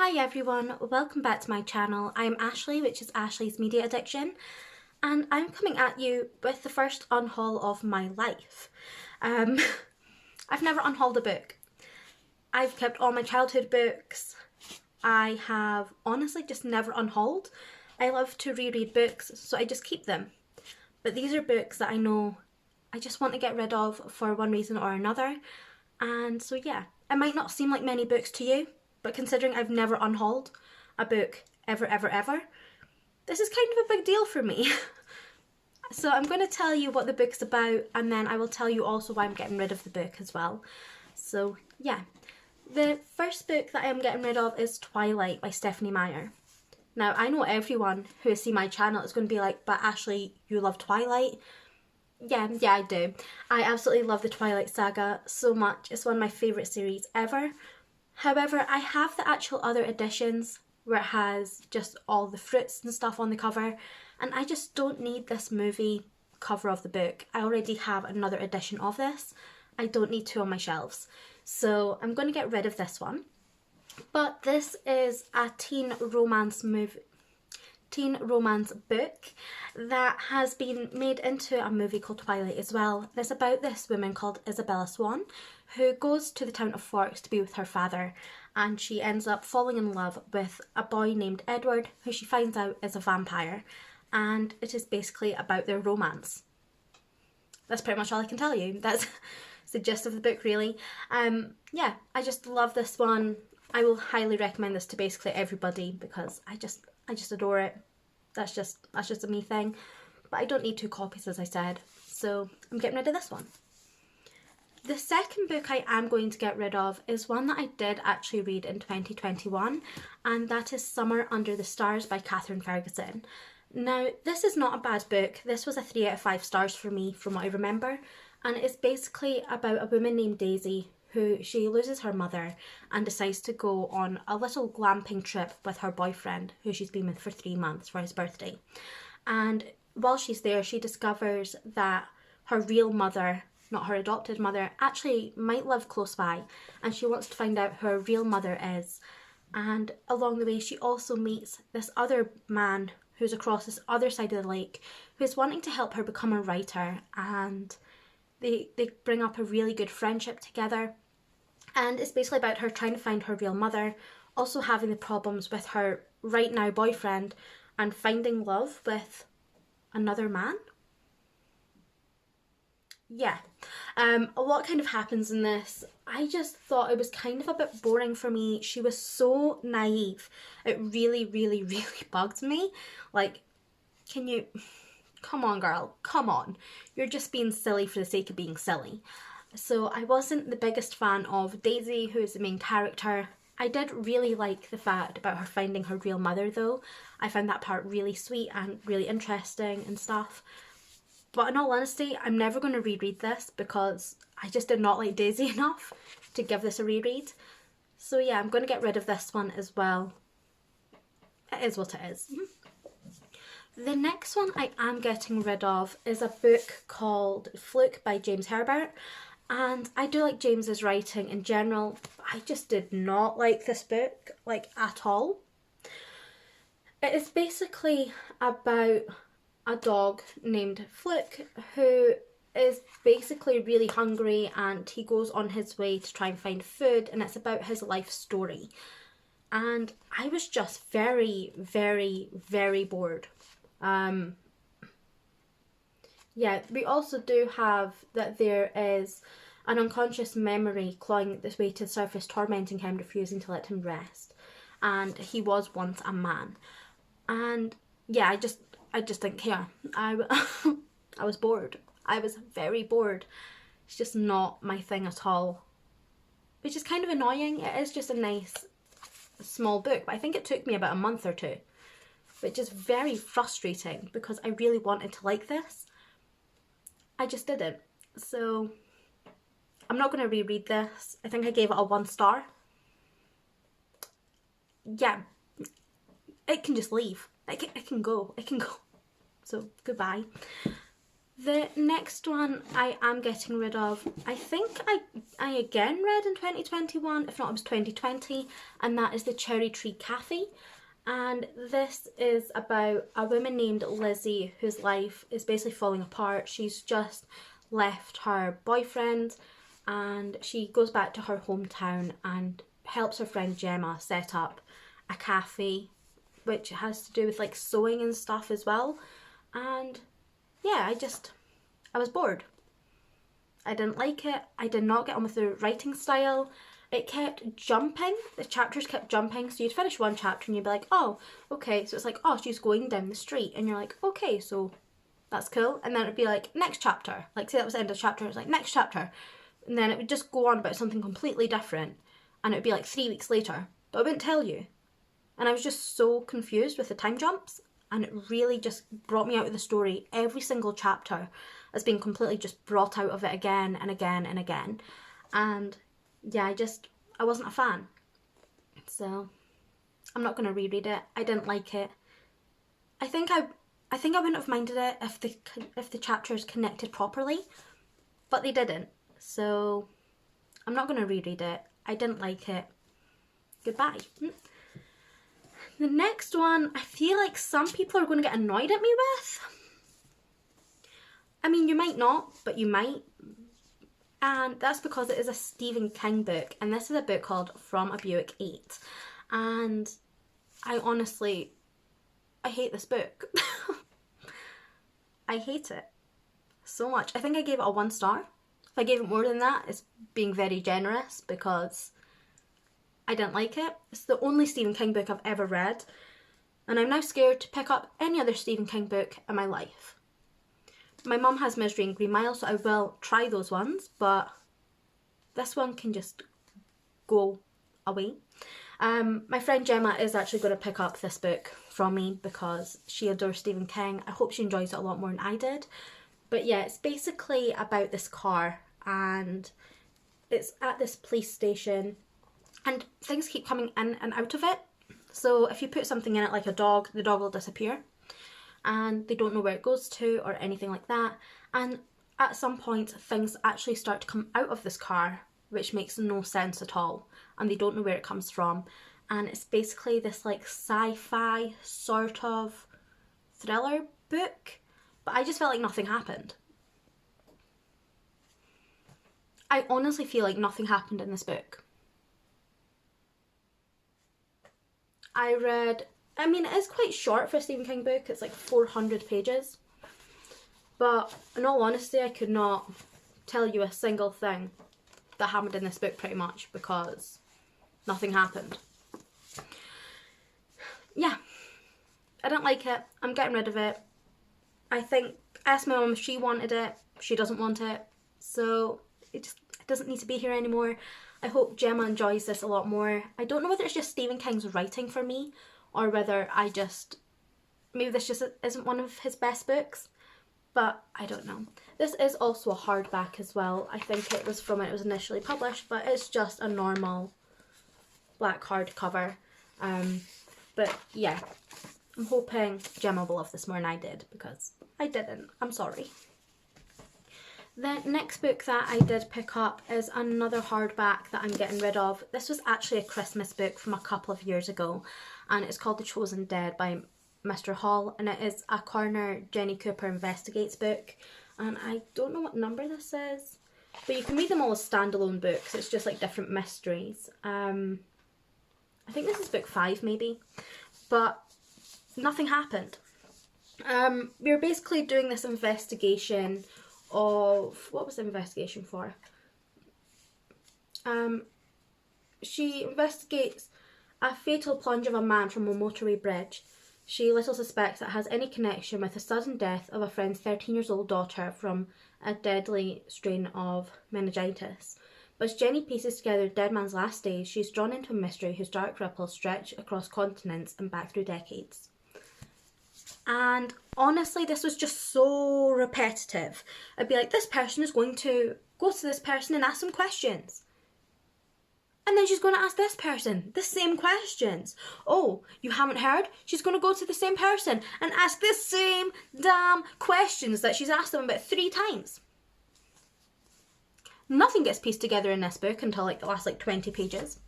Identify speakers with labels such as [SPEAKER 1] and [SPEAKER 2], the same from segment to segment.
[SPEAKER 1] Hi everyone, welcome back to my channel. I'm Ashley, which is Ashley's Media Addiction, and I'm coming at you with the first unhaul of my life. I've never unhauled a book. I've kept all my childhood books. I have honestly just never unhauled. I love to reread books, so I just keep them. But these are books that I know I just want to get rid of for one reason or another. And so yeah, it might not seem like many books to you, but considering I've never unhauled a book ever, this is kind of a big deal for me. So I'm going to tell you what the book's about, and then I will tell you also why I'm getting rid of the book as well. So yeah, the first book that I'm getting rid of is Twilight by Stephanie Meyer. Now I know everyone who has seen my channel is going to be like, but Ashley, you love Twilight? Yeah, I do. I absolutely love the Twilight saga so much. It's one of my favourite series ever. However, I have the actual other editions where it has just all the fruits and stuff on the cover, and I just don't need this movie cover of the book. I already have another edition of this. I don't need two on my shelves. So I'm going to get rid of this one. But this is a teen romance book that has been made into a movie called Twilight as well. It's about this woman called Isabella Swan who goes to the town of Forks to be with her father, and she ends up falling in love with a boy named Edward who she finds out is a vampire, and it is basically about their romance. That's pretty much all I can tell you. That's the gist of the book really. Yeah, I just love this one. I will highly recommend this to basically everybody because I just adore it. That's just a me thing. But I don't need two copies, as I said. So I'm getting rid of this one. The second book I am going to get rid of is one that I did actually read in 2021, and that is Summer Under the Stars by Catherine Ferguson. Now, this is not a bad book. This was a 3 out of 5 stars for me from what I remember, and it's basically about a woman named Daisy who she loses her mother and decides to go on a little glamping trip with her boyfriend who she's been with for 3 months for his birthday. And while she's there, she discovers that her real mother, not her adopted mother, actually might live close by, and she wants to find out who her real mother is. And along the way she also meets this other man who's across this other side of the lake who's wanting to help her become a writer, and they bring up a really good friendship together. And it's basically about her trying to find her real mother, also having the problems with her right now boyfriend, and finding love with another man. Yeah, a lot kind of happens in this. I just thought it was kind of a bit boring for me. She was so naive. It really bugged me. Like, come on girl, come on. You're just being silly for the sake of being silly. So I wasn't the biggest fan of Daisy, who is the main character. I did really like the fact about her finding her real mother though. I found that part really sweet and really interesting and stuff. But in all honesty, I'm never going to reread this because I just did not like Daisy enough to give this a reread. So yeah, I'm going to get rid of this one as well. It is what it is. The next one I am getting rid of is a book called Fluke by James Herbert. And I do like James's writing in general, but I just did not like this book, like, at all. It is basically about a dog named Fluke who is basically really hungry, and he goes on his way to try and find food, and it's about his life story. And I was just very bored. Yeah, we also do have that there is an unconscious memory clawing its way to the surface, tormenting him, refusing to let him rest. And he was once a man. And yeah, I just didn't care. I was bored. I was very bored. It's just not my thing at all. Which is kind of annoying. It is just a nice small book, but I think it took me about a month or two. Which is very frustrating because I really wanted to like this. I just didn't. So I'm not going to reread this. I think I gave it a 1 star. Yeah, it can just leave. It can go. So goodbye. The next one I am getting rid of, I think I again read in 2021, if not it was 2020, and that is The Cherry Tree Cafe. And this is about a woman named Lizzie whose life is basically falling apart. She's just left her boyfriend and she goes back to her hometown and helps her friend Gemma set up a cafe which has to do with like sewing and stuff as well. And yeah, I was bored. I didn't like it. I did not get on with the writing style. It kept jumping. The chapters kept jumping. So you'd finish one chapter and you'd be like, oh, okay. So it's like, oh, she's going down the street. And you're like, okay, so that's cool. And then it'd be like, next chapter. Like, say that was the end of the chapter. It's like, next chapter. And then it would just go on about something completely different. And it would be like 3 weeks later. But I wouldn't tell you. And I was just so confused with the time jumps. And it really just brought me out of the story. Every single chapter has been completely just brought out of it again and again and again. And yeah, I wasn't a fan. So I'm not going to reread it. I didn't like it. I think I wouldn't have minded it if the chapters connected properly, but they didn't. So I'm not going to reread it. I didn't like it. Goodbye. The next one, I feel like some people are going to get annoyed at me with. I mean, you might not, but you might. And that's because it is a Stephen King book. And this is a book called From a Buick 8. And I hate this book. I hate it so much. I think I gave it a 1 star. If I gave it more than that, it's being very generous because I didn't like it. It's the only Stephen King book I've ever read. And I'm now scared to pick up any other Stephen King book in my life. My mum has Misery and Green Mile, so I will try those ones, but this one can just go away. My friend Gemma is actually going to pick up this book from me because she adores Stephen King. I hope she enjoys it a lot more than I did. But yeah, it's basically about this car and it's at this police station and things keep coming in and out of it. So if you put something in it like a dog, the dog will disappear. And they don't know where it goes to or anything like that. And at some point things actually start to come out of this car, which makes no sense at all, and they don't know where it comes from. And it's basically this like sci-fi sort of thriller book, but I just felt like nothing happened. I honestly feel like nothing happened in this book. I mean, it is quite short for a Stephen King book. It's like 400 pages. But in all honesty, I could not tell you a single thing that happened in this book pretty much because nothing happened. Yeah, I don't like it. I'm getting rid of it. I asked my mum if she wanted it. She doesn't want it. So it doesn't need to be here anymore. I hope Gemma enjoys this a lot more. I don't know whether it's just Stephen King's writing for me or whether maybe this just isn't one of his best books, but I don't know. This is also a hardback as well. I think it was from when it was initially published, but it's just a normal black hardcover. But yeah, I'm hoping Gemma will love this more than I did because I didn't. I'm sorry. The next book that I did pick up is another hardback that I'm getting rid of. This was actually a Christmas book from a couple of years ago and it's called The Chosen Dead by Mr. Hall, and it is a Coroner Jenny Cooper Investigates book, and I don't know what number this is, but you can read them all as standalone books. It's just like different mysteries. I think this is book 5 maybe, but nothing happened. We were basically doing this investigation of, what was the investigation for? She investigates a fatal plunge of a man from a motorway bridge. She little suspects it has any connection with the sudden death of a friend's 13-year-old daughter from a deadly strain of meningitis. But as Jenny pieces together the dead man's last days, she's drawn into a mystery whose dark ripples stretch across continents and back through decades. And honestly, this was just so repetitive. I'd be like, this person is going to go to this person and ask them questions. And then she's going to ask this person the same questions. Oh, you haven't heard? She's going to go to the same person and ask the same damn questions that she's asked them about 3 times. Nothing gets pieced together in this book until like the last like 20 pages.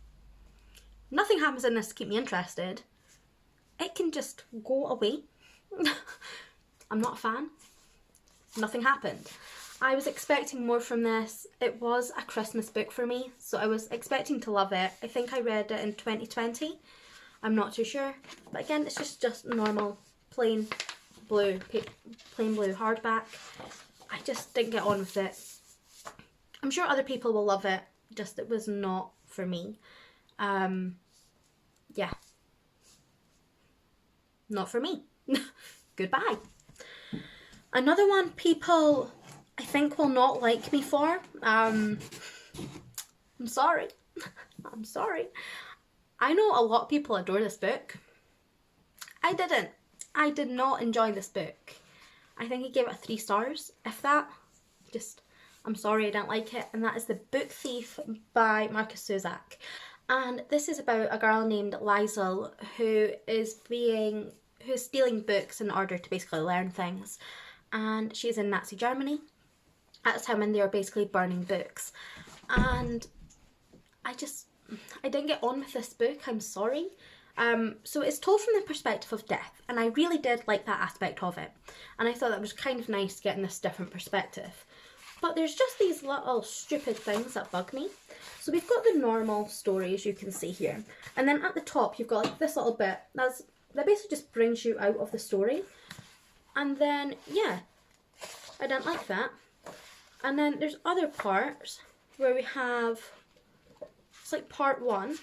[SPEAKER 1] Nothing happens in this to keep me interested. It can just go away. I'm not a fan. Nothing happened. I was expecting more from this. It was a Christmas book for me, so I was expecting to love it. I think I read it in 2020. I'm not too sure. But again, it's just normal, plain blue hardback. I just didn't get on with it. I'm sure other people will love it, just it was not for me. Yeah. Not for me. Goodbye. Another one people I think will not like me for. I'm sorry. I'm sorry. I know a lot of people adore this book. I didn't. I did not enjoy this book. I think I gave it 3 stars, if that. I'm sorry I didn't like it. And that is The Book Thief by Marcus Suzak. And this is about a girl named Liesl who is stealing books in order to basically learn things. And she's in Nazi Germany at a time when they were basically burning books. And I didn't get on with this book, I'm sorry. So it's told from the perspective of death, and I really did like that aspect of it. And I thought that was kind of nice getting this different perspective. But there's just these little stupid things that bug me. So we've got the normal story, as you can see here. And then at the top, you've got like this little bit that basically just brings you out of the story. And then, yeah, I don't like that. And then there's other parts where we have, it's like part 1.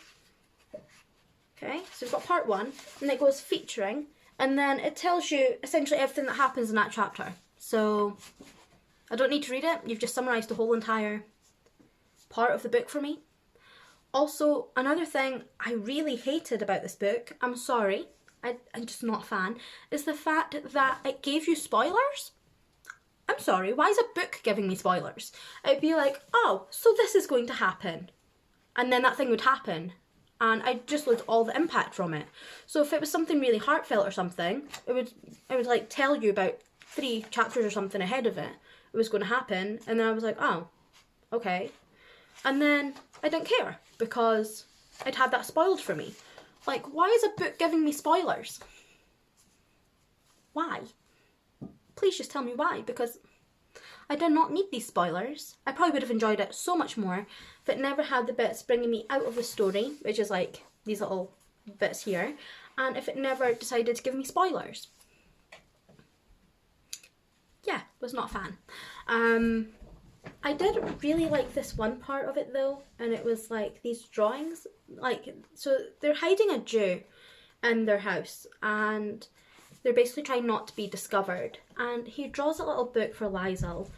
[SPEAKER 1] Okay, so we've got part 1, and it goes featuring, and then it tells you essentially everything that happens in that chapter. So I don't need to read it, you've just summarised the whole entire part of the book for me. Also, another thing I really hated about this book, I'm sorry, I'm just not a fan, is the fact that it gave you spoilers. I'm sorry, why is a book giving me spoilers? It'd be like, oh, so this is going to happen. And then that thing would happen. And I'd just lose all the impact from it. So if it was something really heartfelt or something, it would like tell you about 3 chapters or something ahead of it. It was going to happen. And then I was like, oh, okay. And then I didn't care because I'd had that spoiled for me. Like, why is a book giving me spoilers? Why? Please just tell me why, because I did not need these spoilers. I probably would have enjoyed it so much more if it never had the bits bringing me out of the story, which is like these little bits here, and if it never decided to give me spoilers. Yeah, was not a fan. I did really like this one part of it though, and it was like these drawings, like, so they're hiding a Jew in their house, and they're basically trying not to be discovered. And he draws a little book for Liesl,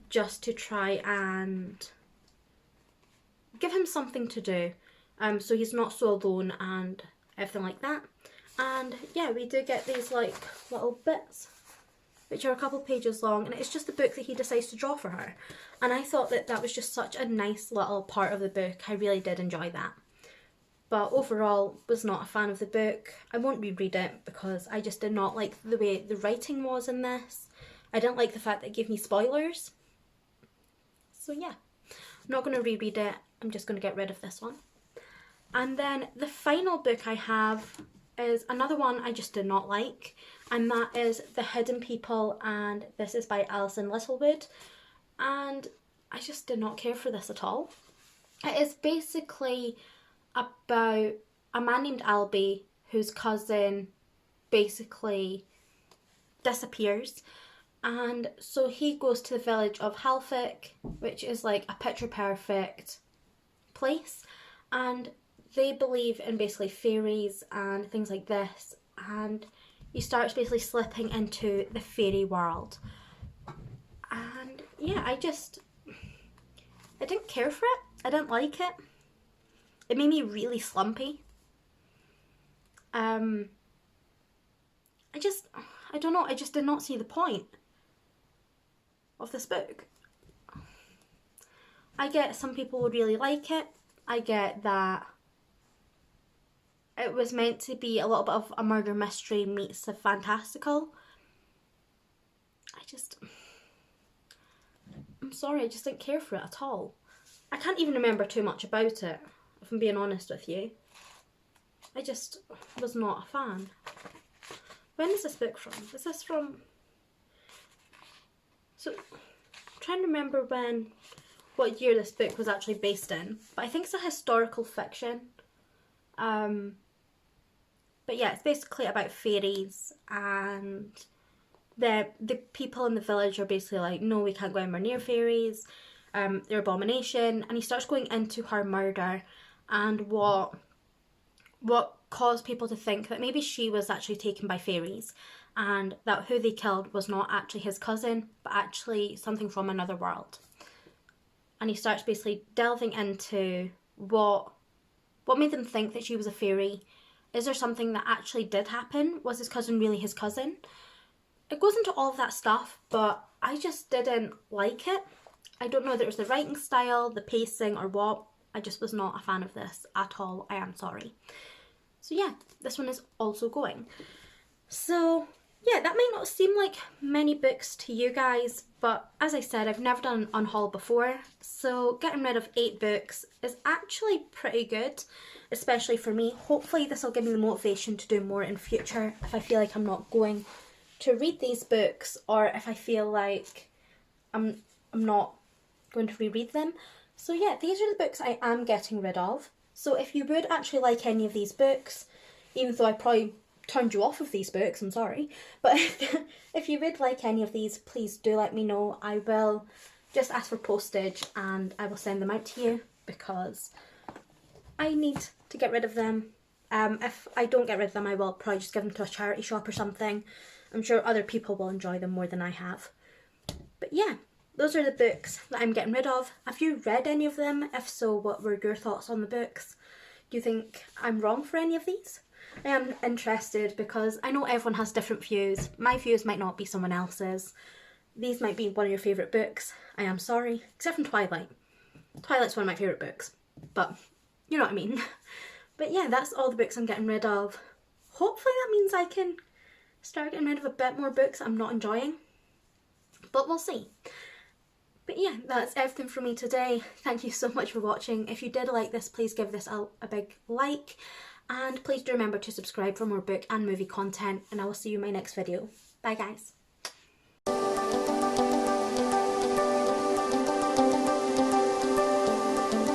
[SPEAKER 1] just to try and give him something to do, so he's not so alone and everything like that. And yeah, we do get these like little bits, which are a couple pages long, and it's just the book that he decides to draw for her. And I thought that that was just such a nice little part of the book. I really did enjoy that. But overall, was not a fan of the book. I won't reread it because I just did not like the way the writing was in this. I didn't like the fact that it gave me spoilers. So yeah, I'm not going to reread it. I'm just going to get rid of this one. And then the final book I have is another one I just did not like, and that is The Hidden People, and this is by Alison Littlewood. And I just did not care for this at all. It is basically about a man named Albie whose cousin basically disappears, and so he goes to the village of Halfik, which is like a picture perfect place, and they believe in basically fairies and things like this, and he starts basically slipping into the fairy world. And yeah, I didn't care for it. I didn't like it. It made me really slumpy. I don't know, I just did not see the point of this book. I get some people would really like it. I get that it was meant to be a little bit of a murder mystery meets the fantastical. I'm sorry, I just didn't care for it at all. I can't even remember too much about it, if I'm being honest with you. I just was not a fan. When is this book from? Is this from... So, I'm trying to remember what year this book was actually based in. But I think it's a historical fiction. But yeah, it's basically about fairies, and the people in the village are basically like, no, we can't go anywhere near fairies. They're abomination. And he starts going into her murder and what caused people to think that maybe she was actually taken by fairies, and that who they killed was not actually his cousin, but actually something from another world. And he starts basically delving into what made them think that she was a fairy. Is there something that actually did happen? Was his cousin really his cousin? It goes into all of that stuff, but I just didn't like it. I don't know if it was the writing style, the pacing, or what. I just was not a fan of this at all. I am sorry. So yeah, this one is also going. So yeah, that might not seem like many books to you guys, but as I said, I've never done an unhaul before, so getting rid of 8 books is actually pretty good, especially for me. Hopefully this will give me the motivation to do more in future if I feel like I'm not going to read these books, or if I feel like I'm not going to reread them. So yeah, these are the books I am getting rid of. So if you would actually like any of these books, even though I probably turned you off of these books, I'm sorry, but if you would like any of these, please do let me know. I will just ask for postage and I will send them out to you, because I need to get rid of them. If I don't get rid of them, I will probably just give them to a charity shop or something. I'm sure other people will enjoy them more than I have. But yeah, those are the books that I'm getting rid of. Have you read any of them? If so, what were your thoughts on the books? Do you think I'm wrong for any of these? I am interested, because I know everyone has different views. My views might not be someone else's. These might be one of your favourite books. I am sorry. Except from Twilight. Twilight's one of my favourite books. But you know what I mean. But yeah, that's all the books I'm getting rid of. Hopefully that means I can start getting rid of a bit more books I'm not enjoying. But we'll see. But yeah, that's everything from me today. Thank you so much for watching. If you did like this, please give this a big like. And please do remember to subscribe for more book and movie content. And I will see you in my next video. Bye guys.